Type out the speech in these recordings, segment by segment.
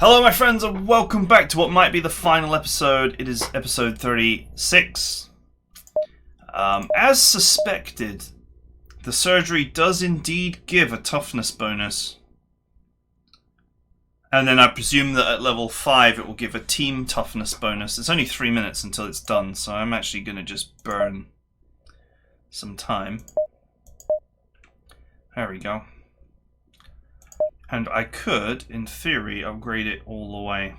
Hello my friends and welcome back to what might be the final episode. It is episode 36. As suspected, the surgery does indeed give a toughness bonus. And then I presume that at level 5 it will give a team toughness bonus. It's only 3 minutes until it's done, so I'm actually going to just burn some time. There we go. And I could, in theory, upgrade it all the way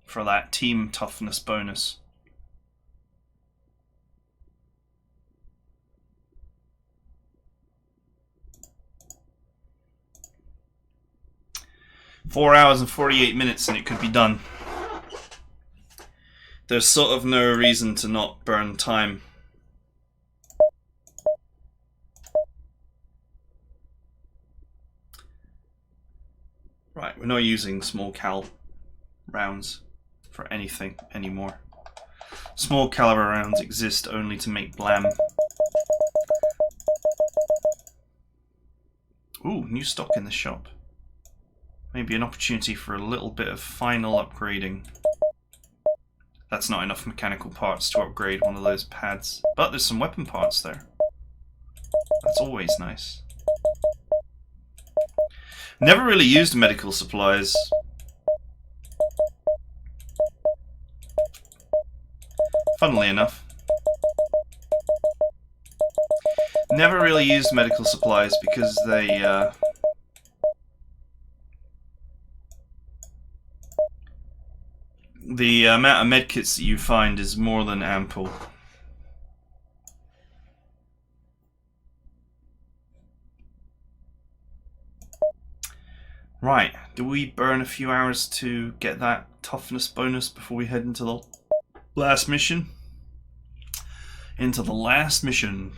for that team toughness bonus. Four hours and 48 minutes and it could be done. There's sort of no reason to not burn time. Right, we're not using small cal rounds for anything anymore. Small caliber rounds exist only to make blam. Ooh, new stock in the shop. Maybe an opportunity for a little bit of final upgrading. That's not enough mechanical parts to upgrade one of those pads, but there's some weapon parts there. That's always nice. Never really used medical supplies. Funnily enough. Never really used medical supplies because they, the amount of medkits that you find is more than ample. Right, do we burn a few hours to get that toughness bonus before we head into the last mission? Into the last mission.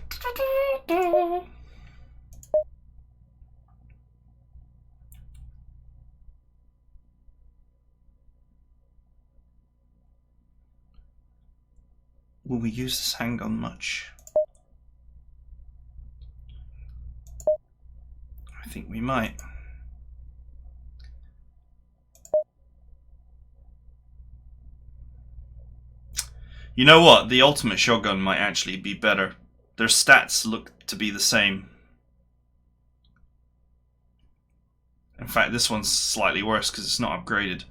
Will we use this handgun much? I think we might. You know what? The ultimate shotgun might actually be better. Their stats look to be the same. In fact, this one's slightly worse because it's not upgraded.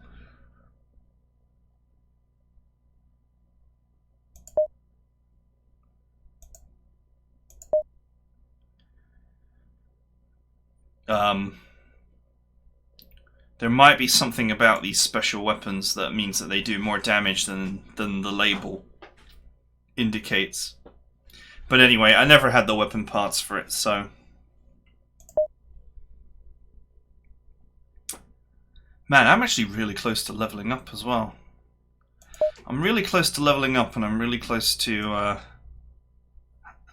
There might be something about these special weapons that means that they do more damage than the label indicates. But anyway, I never had the weapon parts for it, so... Man, I'm actually really close to leveling up as well. I'm really close to leveling up and I'm really close to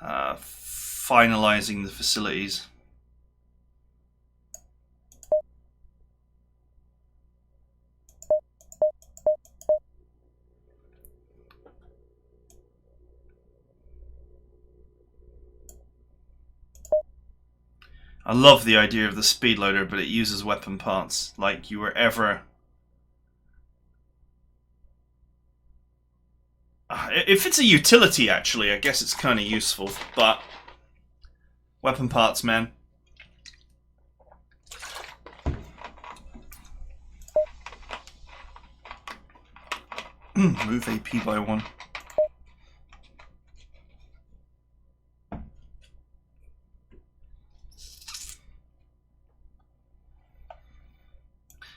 finalizing the facilities. I love the idea of the speed loader, but it uses weapon parts. Like you were ever... If it's a utility, actually, I guess it's kind of useful, but... Weapon parts, man. Move AP by 1.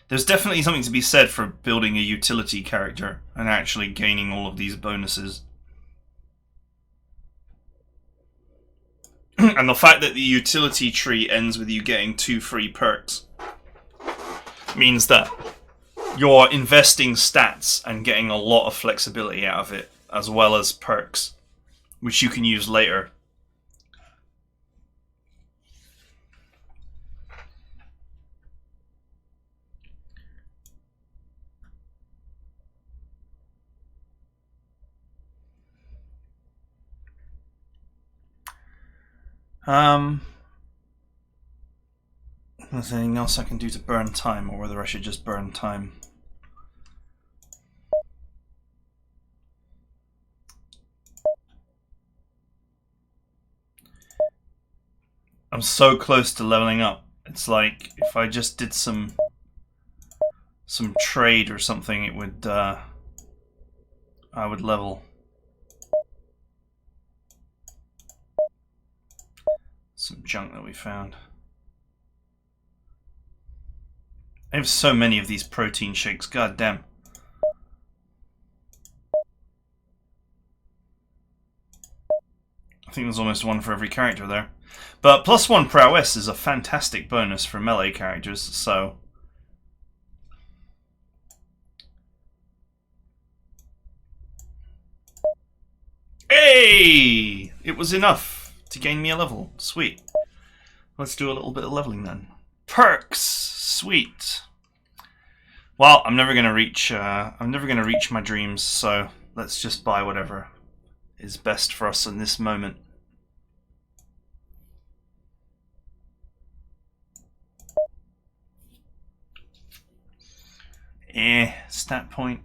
There's definitely something to be said for building a utility character and actually gaining all of these bonuses. And the fact that the utility tree ends with you getting 2 free perks means that you're investing stats and getting a lot of flexibility out of it, as well as perks, which you can use later. there's anything else I can do to burn time, or whether I should just burn time. I'm so close to leveling up. It's like if I just did some trade or something, it would I would level. Some junk that we found. I have so many of these protein shakes, god damn. I think there's almost one for every character there. But +1 prowess is a fantastic bonus for melee characters, so... Hey! It was enough to gain me a level. Sweet. Let's do a little bit of leveling then. Perks! Sweet. Well, I'm never gonna reach my dreams, so let's just buy whatever is best for us in this moment. Stat point.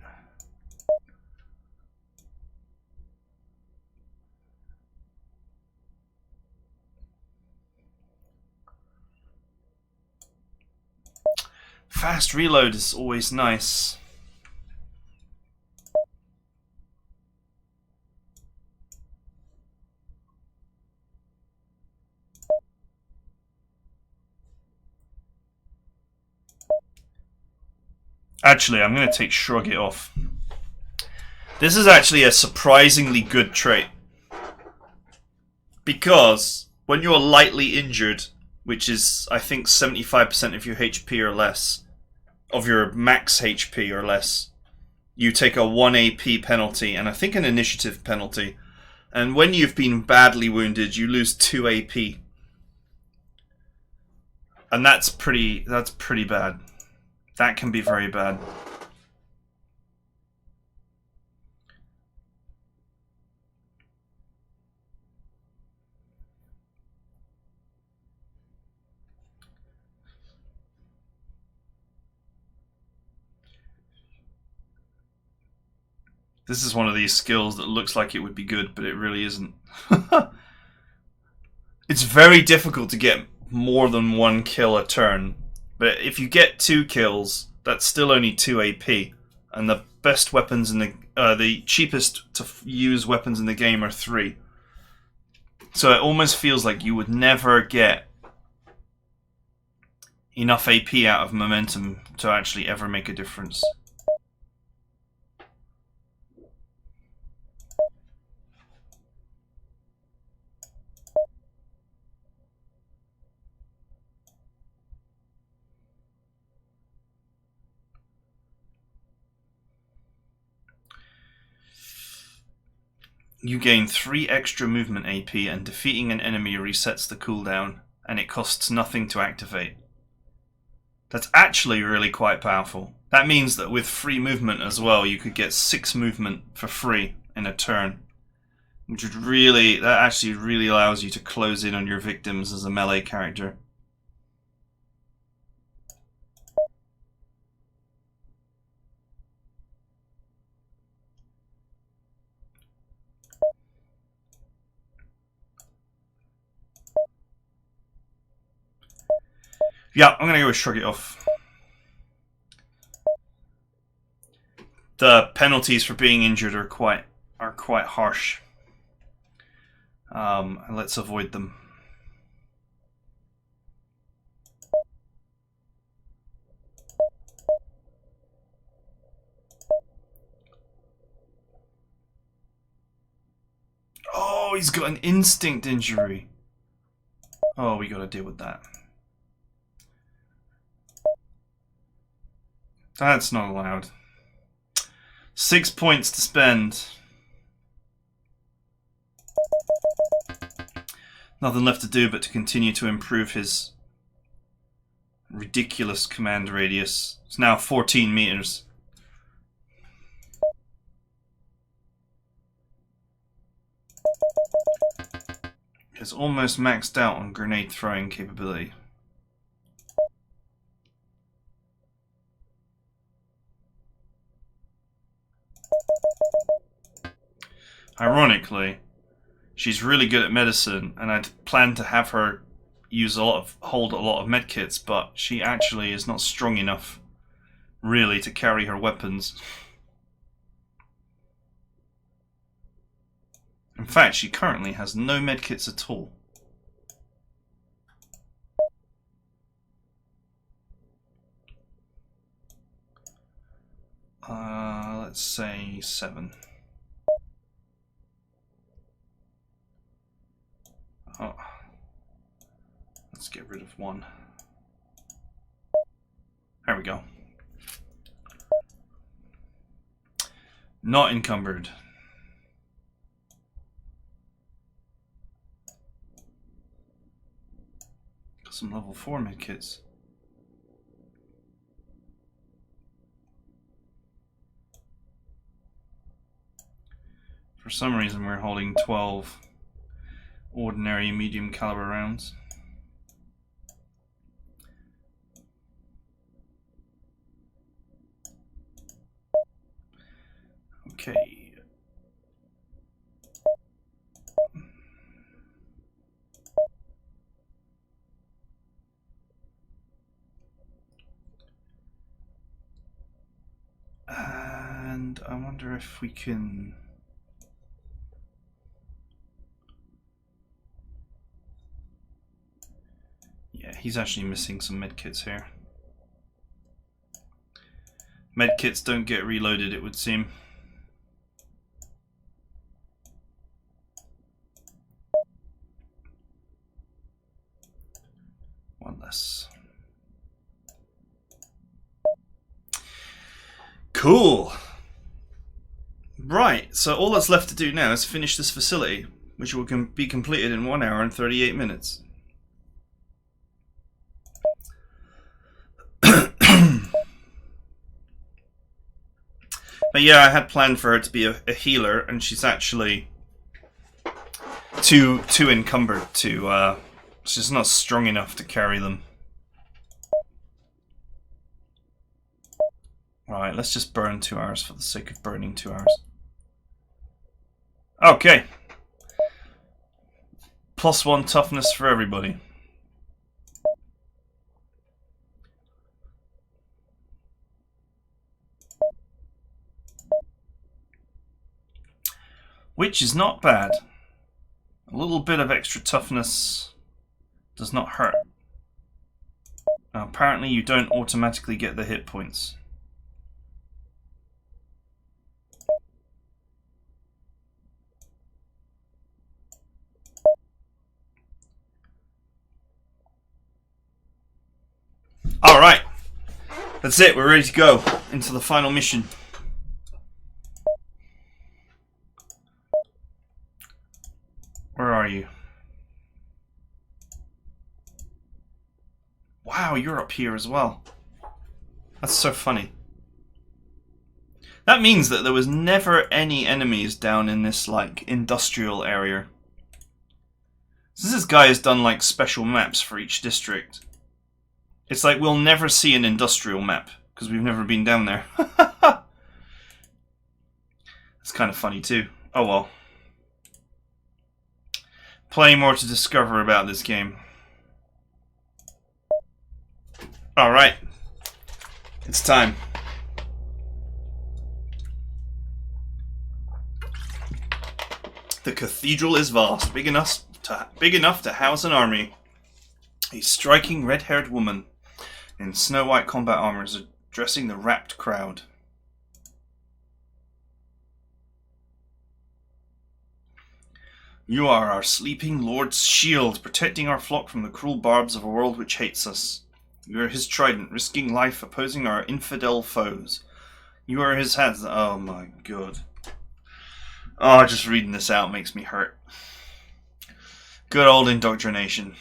Fast reload is always nice. Actually, I'm going to take Shrug It off. This is actually a surprisingly good trait. Because when you're lightly injured, which is, I think, 75% of your HP or less, of your max HP or less, you take a 1 AP penalty and I think an initiative penalty. And when you've been badly wounded, you lose 2 AP. And that's pretty bad. That can be very bad. This is one of these skills that looks like it would be good, but it really isn't. It's very difficult to get more than 1 kill a turn. But if you get 2 kills, that's still only 2 AP. And the best weapons in the cheapest to use weapons in the game are 3. So it almost feels like you would never get enough AP out of momentum to actually ever make a difference. You gain 3 extra movement AP and defeating an enemy resets the cooldown, and it costs nothing to activate. That's actually really quite powerful. That means that with free movement as well, you could get 6 movement for free in a turn. Which would really, that actually really allows you to close in on your victims as a melee character. Yeah, I'm gonna go with Shrug It Off. The penalties for being injured are quite harsh. Let's avoid them. Oh, he's got an instinct injury. Oh, we gotta deal with that. That's not allowed. 6 points to spend. Nothing left to do but to continue to improve his ridiculous command radius. It's now 14 meters. It's almost maxed out on grenade throwing capability. Ironically, she's really good at medicine, and I'd planned to have her hold a lot of medkits, but she actually is not strong enough, really, to carry her weapons. In fact, she currently has no medkits at all. Let's say 7. Oh. Let's get rid of 1. There we go. Not encumbered. Got some level 4 medkits. For some reason we're holding 12 ordinary medium caliber rounds. Okay. And I wonder if we can... Yeah, he's actually missing some medkits here. Medkits don't get reloaded, it would seem. One less. Cool! Right, so all that's left to do now is finish this facility, which will be completed in 1 hour and 38 minutes. But yeah, I had planned for her to be a healer, and she's actually too encumbered to... she's not strong enough to carry them. Right, let's just burn 2 hours for the sake of burning 2 hours. Okay. +1 toughness for everybody. Which is not bad. A little bit of extra toughness does not hurt. Now, apparently you don't automatically get the hit points. Alright, that's it, we're ready to go into the final mission. Where are you? Wow, you're up here as well. That's so funny. That means that there was never any enemies down in this, like, industrial area. Since this guy has done, like, special maps for each district, it's like we'll never see an industrial map, because we've never been down there. It's kind of funny too. Oh well. Plenty more to discover about this game. Alright. It's time. The cathedral is vast, big enough to house an army. A striking red-haired woman in snow-white combat armor is addressing the rapt crowd. You are our sleeping lord's shield, protecting our flock from the cruel barbs of a world which hates us. You are his trident, risking life, opposing our infidel foes. You are his hands. Oh my god. Oh, just reading this out makes me hurt. Good old indoctrination.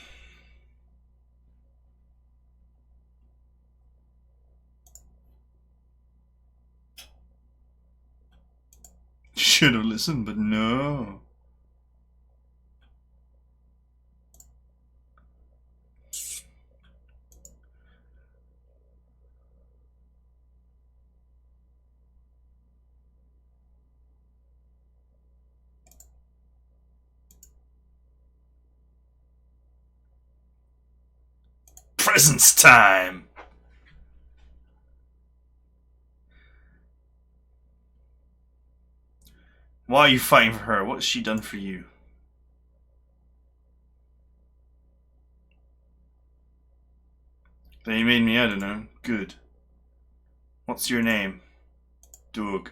Should have listened, but no. Presents time! Why are you fighting for her? What has she done for you? They made me, I don't know. Good. What's your name? Doug.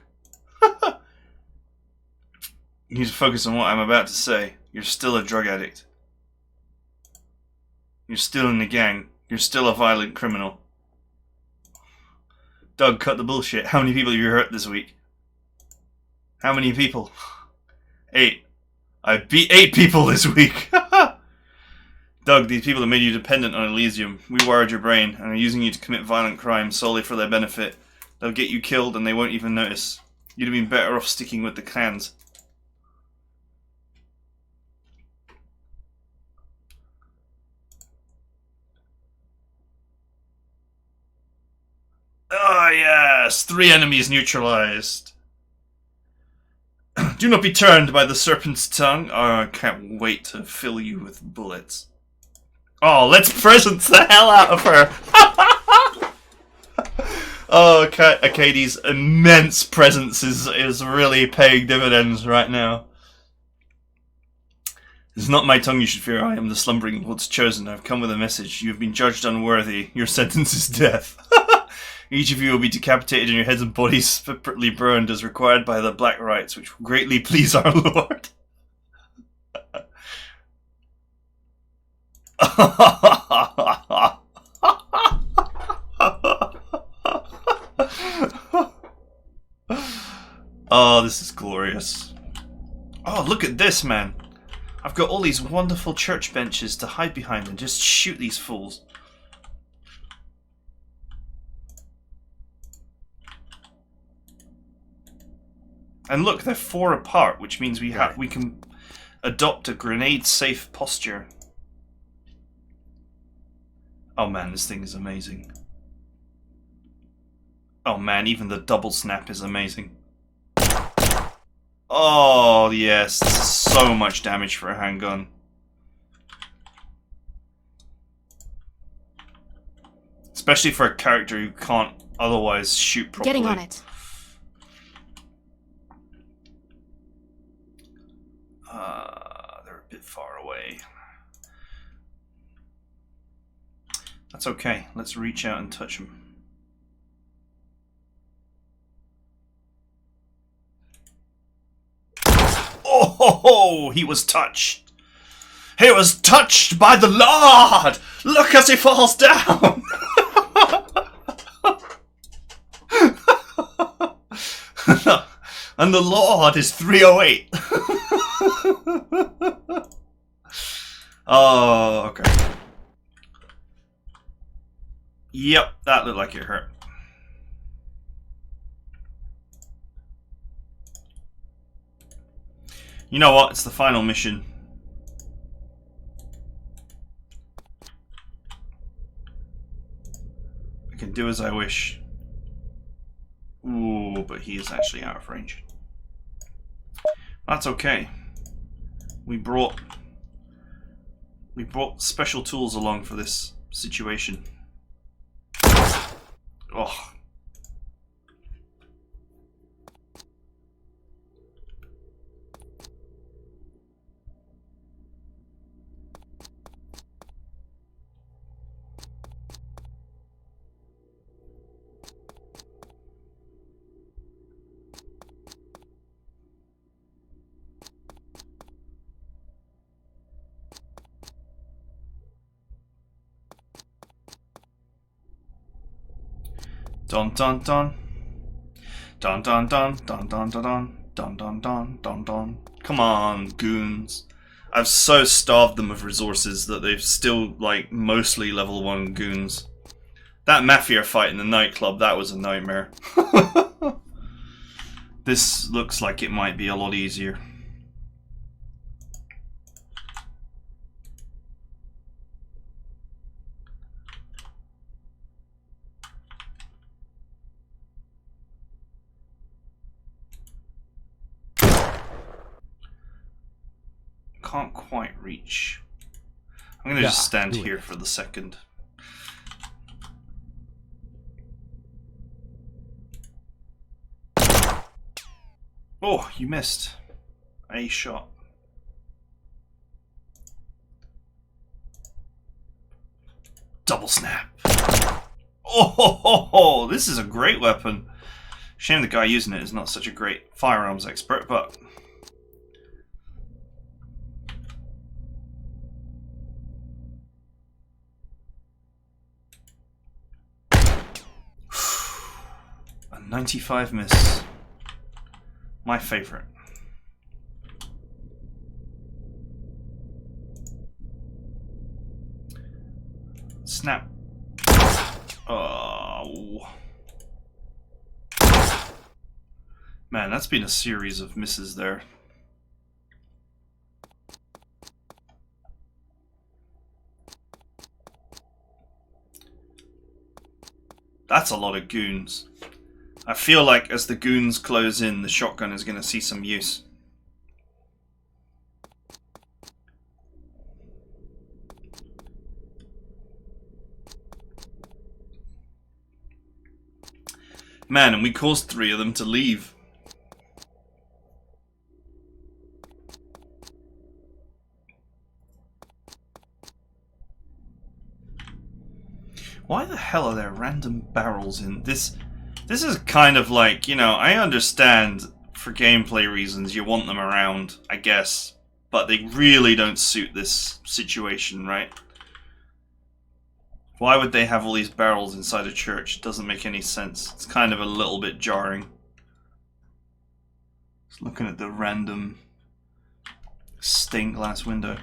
You need to focus on what I'm about to say. You're still a drug addict. You're still in the gang. You're still a violent criminal. Doug, cut the bullshit. How many people have you hurt this week? How many people? 8. I beat 8 people this week. Doug, these people that made you dependent on Elysium. We wired your brain and are using you to commit violent crimes solely for their benefit. They'll get you killed and they won't even notice. You'd have been better off sticking with the clans. Ah, yes! 3 enemies neutralized. Do not be turned by the serpent's tongue. Oh, I can't wait to fill you with bullets. Oh, let's presents the hell out of her! Oh, Katie's immense presence is really paying dividends right now. It is not my tongue you should fear. I am the slumbering Lord's chosen. I have come with a message. You have been judged unworthy. Your sentence is death. Each of you will be decapitated and your heads and bodies separately burned as required by the Black Rites, which will greatly please our Lord. Oh, this is glorious. Oh, look at this, man. I've got all these wonderful church benches to hide behind and just shoot these fools. And look, they're 4 apart, which means we can adopt a grenade-safe posture. Oh man, this thing is amazing. Oh man, even the double snap is amazing. Oh yes, this is so much damage for a handgun. Especially for a character who can't otherwise shoot properly. Getting on it. They're a bit far away. That's okay. Let's reach out and touch them. Oh, he was touched. He was touched by the Lord. Look as he falls down. And the Lord is 308. Oh, okay. Yep, that looked like it hurt. You know what? It's the final mission. I can do as I wish. Ooh, but he is actually out of range. That's okay. We brought special tools along for this situation. Oh. Dun dun dun. Dun dun dun dun dun dun dun dun dun dun dun dun. Come on, goons. I've so starved them of resources that they've still, like, mostly level 1 goons. That mafia fight in the nightclub, that was a nightmare. This looks like it might be a lot easier. Can't quite reach. I'm gonna just stand here for the second. Oh, you missed. A shot. Double snap. Oh, this is a great weapon. Shame the guy using it is not such a great firearms expert, but... a 95 miss. My favorite. Snap. Oh. Man, that's been a series of misses there. That's a lot of goons. I feel like as the goons close in, the shotgun is going to see some use. Man, and we caused 3 of them to leave. Why the hell are there random barrels in this? This is kind of like, you know, I understand for gameplay reasons you want them around, I guess, but they really don't suit this situation, right? Why would they have all these barrels inside a church? It doesn't make any sense. It's kind of a little bit jarring. Just looking at the random stained glass window.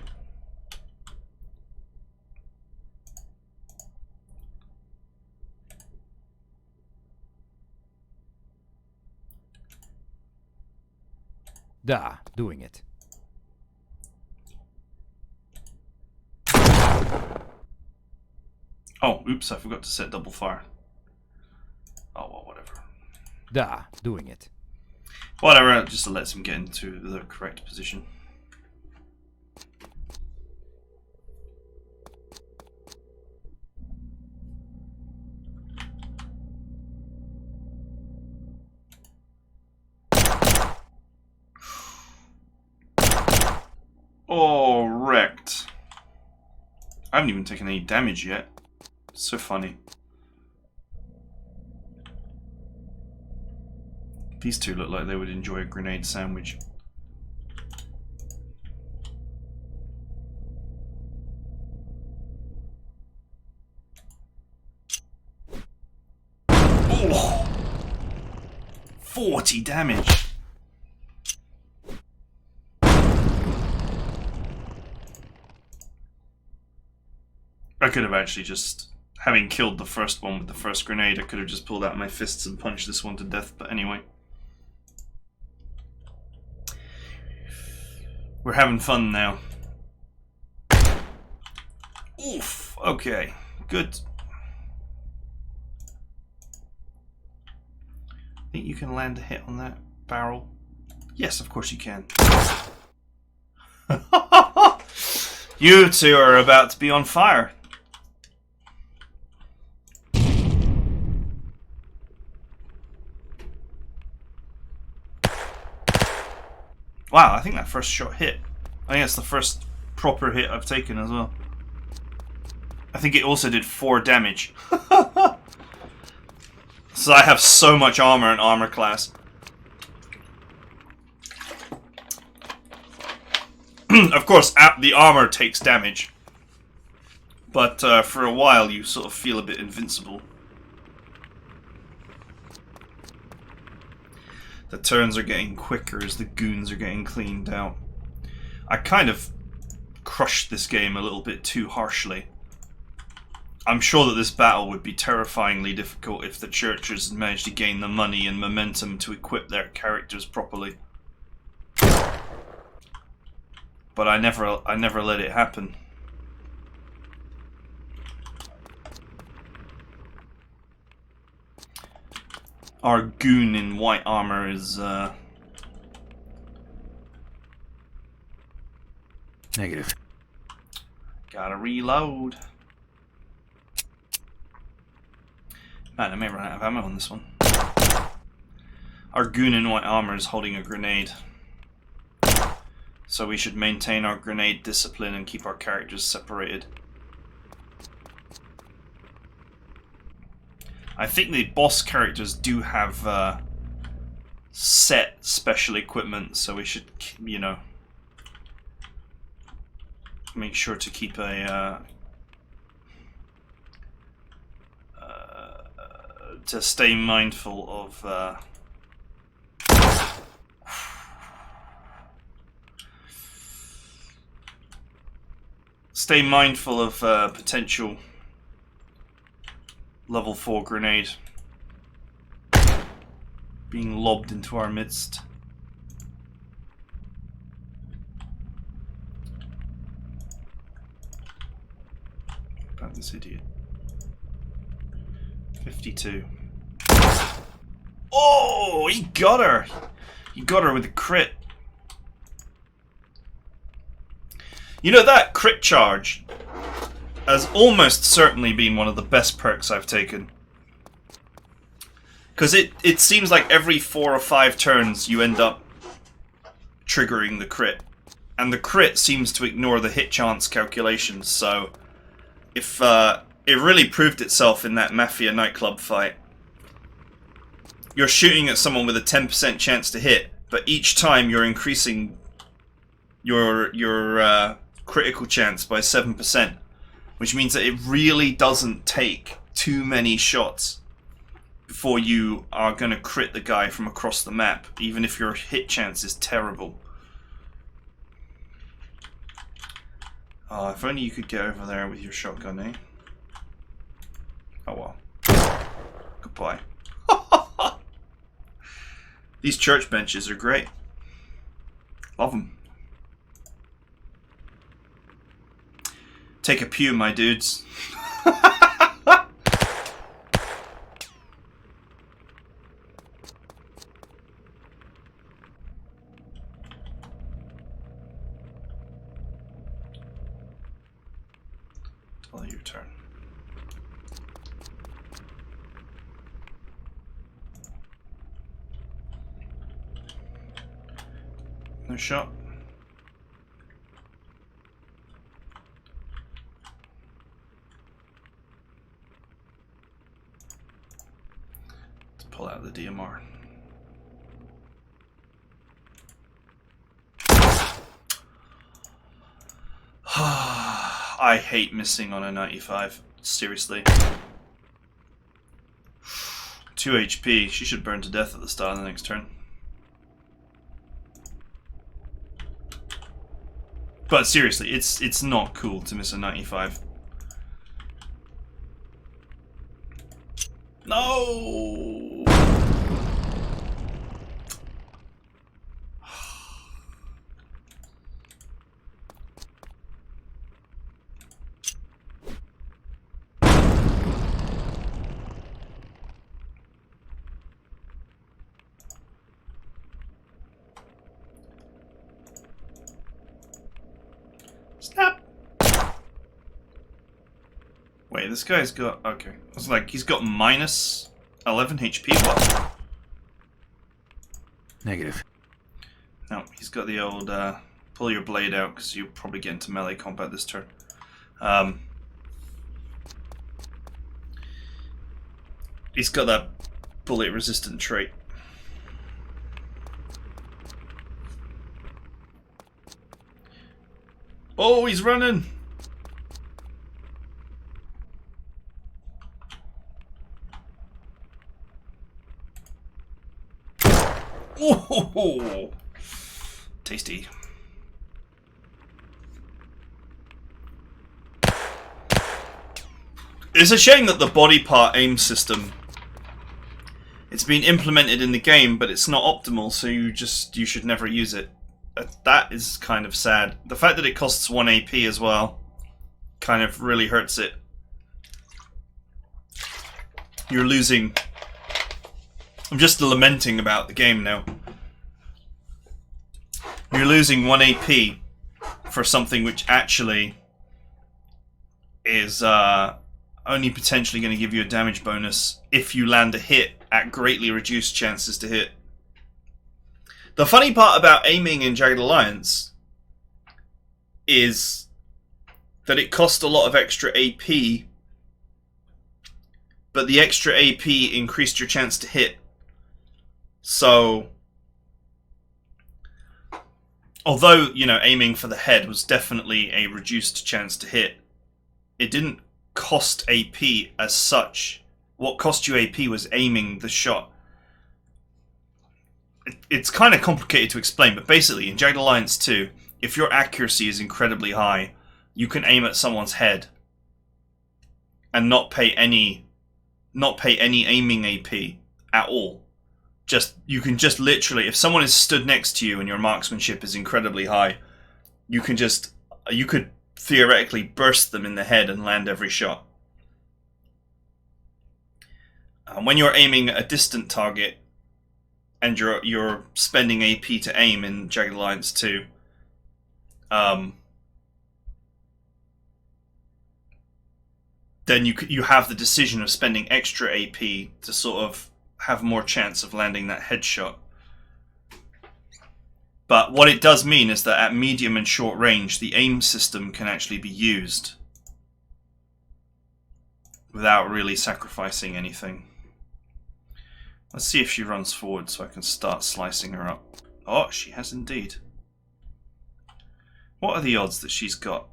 Da, doing it. Oh, oops, I forgot to set double fire. Oh, well, whatever. Da, doing it. Whatever, just to let him get into the correct position. Oh, wrecked. I haven't even taken any damage yet. So funny. These two look like they would enjoy a grenade sandwich. Oh! 40 damage. I could have actually just, having killed the first one with the first grenade, I could have just pulled out my fists and punched this one to death, but anyway. We're having fun now. Oof, okay, good. Think you can land a hit on that barrel? Yes, of course you can. You two are about to be on fire. Wow, I think that first shot hit. I think it's the first proper hit I've taken as well. I think it also did 4 damage. So I have so much armor and armor class. Of course, the armor takes damage. But for a while you sort of feel a bit invincible. The turns are getting quicker as the goons are getting cleaned out. I kind of crushed this game a little bit too harshly. I'm sure that this battle would be terrifyingly difficult if the churches managed to gain the money and momentum to equip their characters properly. But I never let it happen. Our goon in white armor is Negative. gotta reload. Man, I may run out of ammo on this one. Our goon in white armor is holding a grenade. So we should maintain our grenade discipline and keep our characters separated. I think the boss characters do have set special equipment, so we should, you know, make sure to keep a to stay mindful of potential level 4 grenade being lobbed into our midst. About this idiot. 52. Oh, he got her! He got her with a crit. You know, that crit charge has almost certainly been one of the best perks I've taken. Because it seems like every 4 or 5 turns you end up triggering the crit. And the crit seems to ignore the hit chance calculations, so if it really proved itself in that Mafia nightclub fight. You're shooting at someone with a 10% chance to hit, but each time you're increasing your critical chance by 7%, which means that it really doesn't take too many shots before you are going to crit the guy from across the map, even if your hit chance is terrible. Oh, if only you could get over there with your shotgun, eh? Oh well. Goodbye. These church benches are great. Love them. Take a pew, my dudes. All your turn. No shot. Let's pull out the DMR. I hate missing on a 95. Seriously. 2 HP. She should burn to death at the start of the next turn. But seriously, it's not cool to miss a 95. No! Snap! Wait, this guy's got... okay. It's like, he's got minus 11 HP. What? Negative. No, he's got the old, pull your blade out, because you'll probably get into melee combat this turn. He's got that bullet resistant trait. Oh, he's running! Oh, tasty. It's a shame that the body part aim system, it's been implemented in the game, but it's not optimal, so you should never use it. That is kind of sad. The fact that it costs 1 AP as well kind of really hurts it. You're losing... I'm just lamenting about the game now. You're losing 1 AP for something which actually is only potentially going to give you a damage bonus if you land a hit at greatly reduced chances to hit. The funny part about aiming in Jagged Alliance is that it cost a lot of extra AP, but the extra AP increased your chance to hit. So, although, you know, aiming for the head was definitely a reduced chance to hit, it didn't cost AP as such. What cost you AP was aiming the shot. It's kind of complicated to explain, but basically, in Jagged Alliance 2, if your accuracy is incredibly high, you can aim at someone's head and not pay any aiming AP at all. You can just literally, if someone is stood next to you and your marksmanship is incredibly high, you could theoretically burst them in the head and land every shot. When you're aiming at a distant target and you're spending AP to aim in Jagged Alliance 2, then you have the decision of spending extra AP to sort of have more chance of landing that headshot. But what it does mean is that at medium and short range, the aim system can actually be used without really sacrificing anything. Let's see if she runs forward so I can start slicing her up. Oh, she has indeed. What are the odds that she's got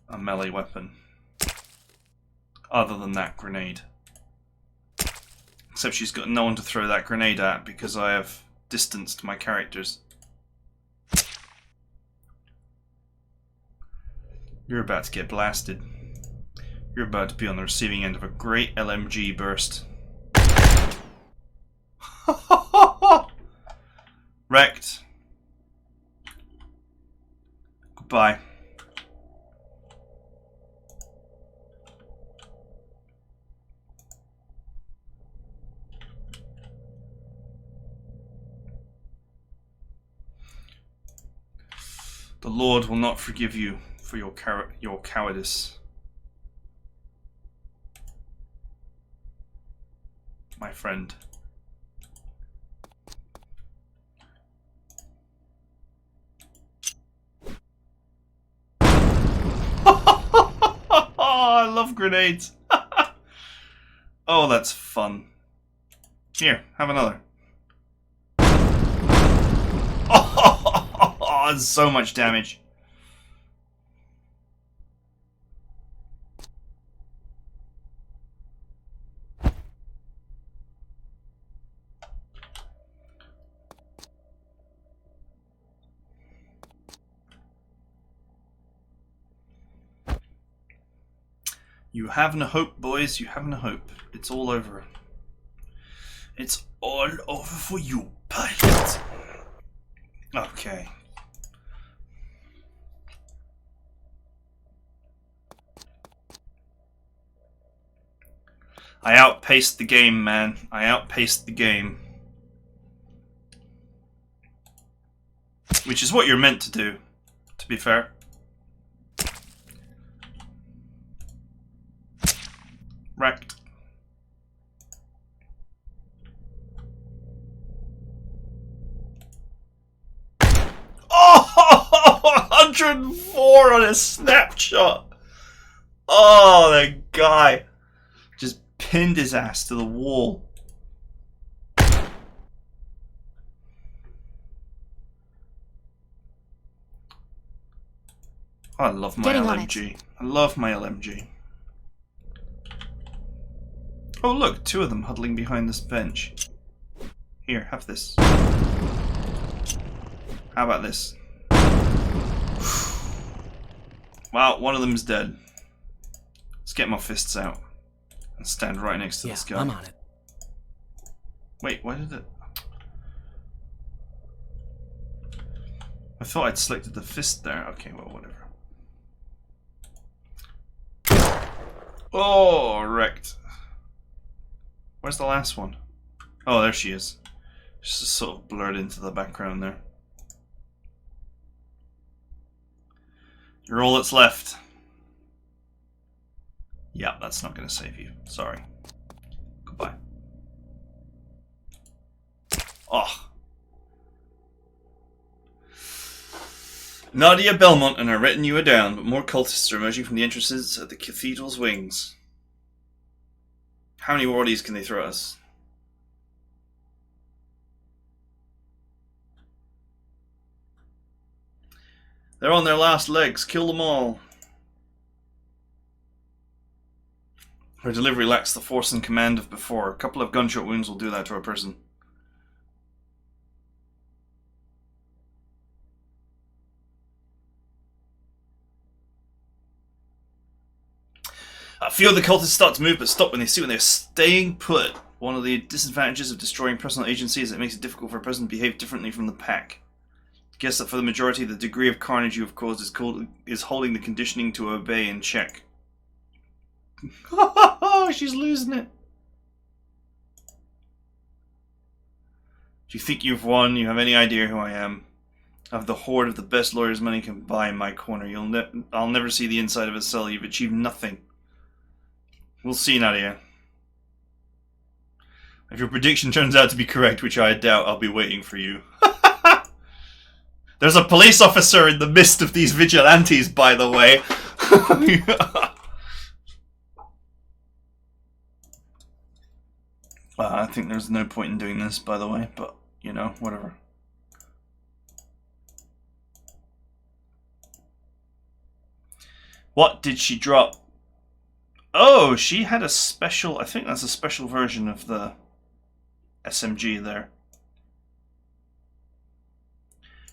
a melee weapon? Other than that grenade. Except she's got no one to throw that grenade at because I have distanced my characters. You're about to get blasted. You're about to be on the receiving end of a great LMG burst. Wrecked. Goodbye. The Lord will not forgive you for your cowardice, my friend. I love grenades. Oh, that's fun. Here, have another. Oh, there's so much damage. You haven't a hope, boys. You haven't a hope. It's all over. It's all over for you, pilot. Okay. I outpaced the game, man. I outpaced the game. Which is what you're meant to do, to be fair. Wrecked. Oh, 104 on a snapshot. Oh, that guy just pinned his ass to the wall. I love my LMG. I love my LMG. Oh look, two of them huddling behind this bench. Here, have this. How about this? Well, one of them is dead. Let's get my fists out and stand right next to this guy. I'm on it. Wait, why did it... I thought I'd selected the fist there. Okay, well, whatever. Oh, wrecked. Where's the last one? Oh, there she is. She's just sort of blurred into the background there. You're all that's left. Yeah, that's not going to save you. Sorry. Goodbye. Oh, Nadia Belmont and her retinue are down, but more cultists are emerging from the entrances at the cathedral's wings. How many wardies can they throw at us? They're on their last legs. Kill them all. Her delivery lacks the force and command of before. A couple of gunshot wounds will do that to a person. A few of the cultists start to move, but stop when they see when they're staying put. One of the disadvantages of destroying personal agency is it makes it difficult for a person to behave differently from the pack. Guess that for the majority, the degree of carnage you have caused is holding the conditioning to obey in check. Oh, she's losing it. Do you think you've won? You have any idea who I am? I have the horde of the best lawyers money can buy in my corner. I'll never see the inside of a cell. You've achieved nothing. We'll see, Nadia. If your prediction turns out to be correct, which I doubt, I'll be waiting for you. There's a police officer in the midst of these vigilantes, by the way. I think there's no point in doing this, by the way, but, you know, whatever. What did she drop? Oh, she had a special, I think that's a special version of the SMG there.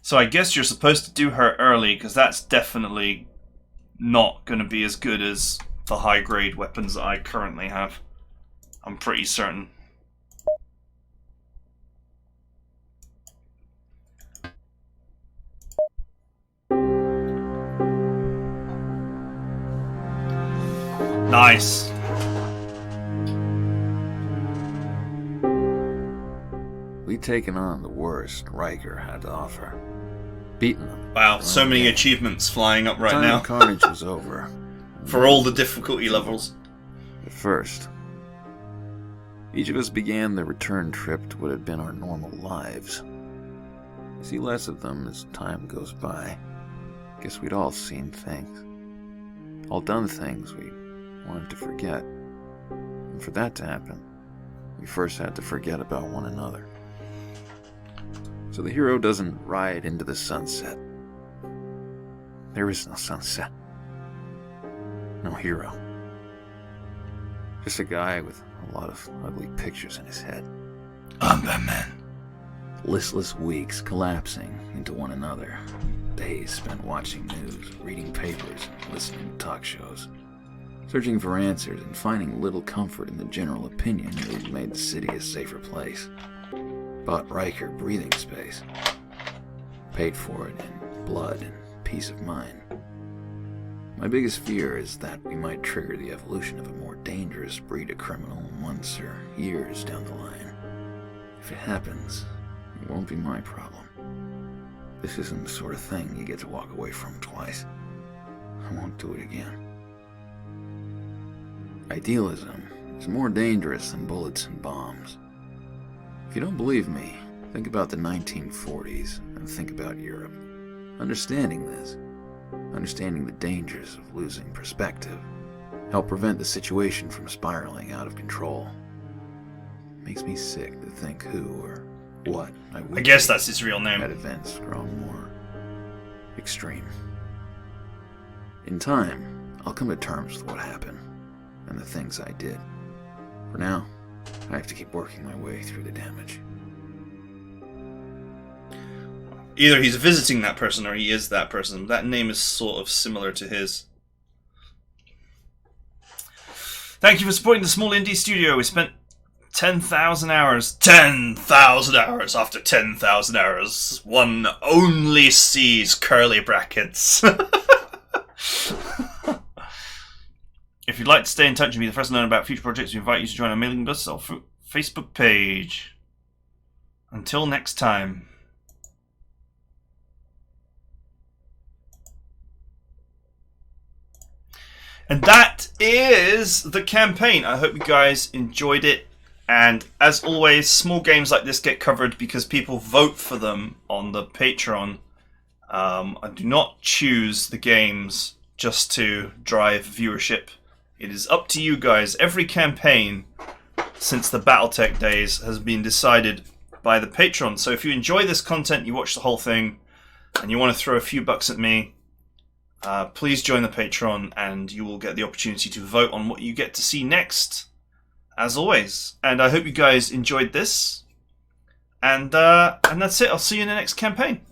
So I guess you're supposed to do her early, because that's definitely not going to be as good as the high-grade weapons that I currently have. I'm pretty certain. Nice. We'd taken on the worst Riker had to offer. Beaten them. Wow, so many achievements flying up right Time now. of carnage was over. For all the difficulty levels. At first, each of us began the return trip to what had been our normal lives. You see less of them as time goes by. Guess we'd all seen things. All done things we wanted to forget. And for that to happen, we first had to forget about one another. So the hero doesn't ride into the sunset. There is no sunset. No hero. Just a guy with a lot of ugly pictures in his head. I'm Batman. Listless weeks collapsing into one another. Days spent watching news, reading papers, and listening to talk shows. Searching for answers and finding little comfort in the general opinion that had made the city a safer place. Bought Riker breathing space. Paid for it in blood and peace of mind. My biggest fear is that we might trigger the evolution of a more dangerous breed of criminal months or years down the line. If it happens, it won't be my problem. This isn't the sort of thing you get to walk away from twice. I won't do it again. Idealism is more dangerous than bullets and bombs. If you don't believe me, think about the 1940s and think about Europe. Understanding this, understanding the dangers of losing perspective, help prevent the situation from spiraling out of control. It makes me sick to think who or what I guess that's his real name. Had events grown more extreme. In time, I'll come to terms with what happened and the things I did. For now, I have to keep working my way through the damage. Either he's visiting that person or he is that person. That name is sort of similar to his. Thank you for supporting the small indie studio. We spent 10,000 hours. 10,000 hours after 10,000 hours. One only sees curly brackets. If you'd like to stay in touch and be the first to learn about future projects, we invite you to join our mailing list or Facebook page. Until next time. And that is the campaign. I hope you guys enjoyed it. And as always, small games like this get covered because people vote for them on the Patreon. I do not choose the games just to drive viewership. It is up to you guys. Every campaign since the Battletech days has been decided by the Patreon. So if you enjoy this content, you watch the whole thing, and you want to throw a few bucks at me, please join the Patreon, and you will get the opportunity to vote on what you get to see next, as always. And I hope you guys enjoyed this. And that's it. I'll see you in the next campaign.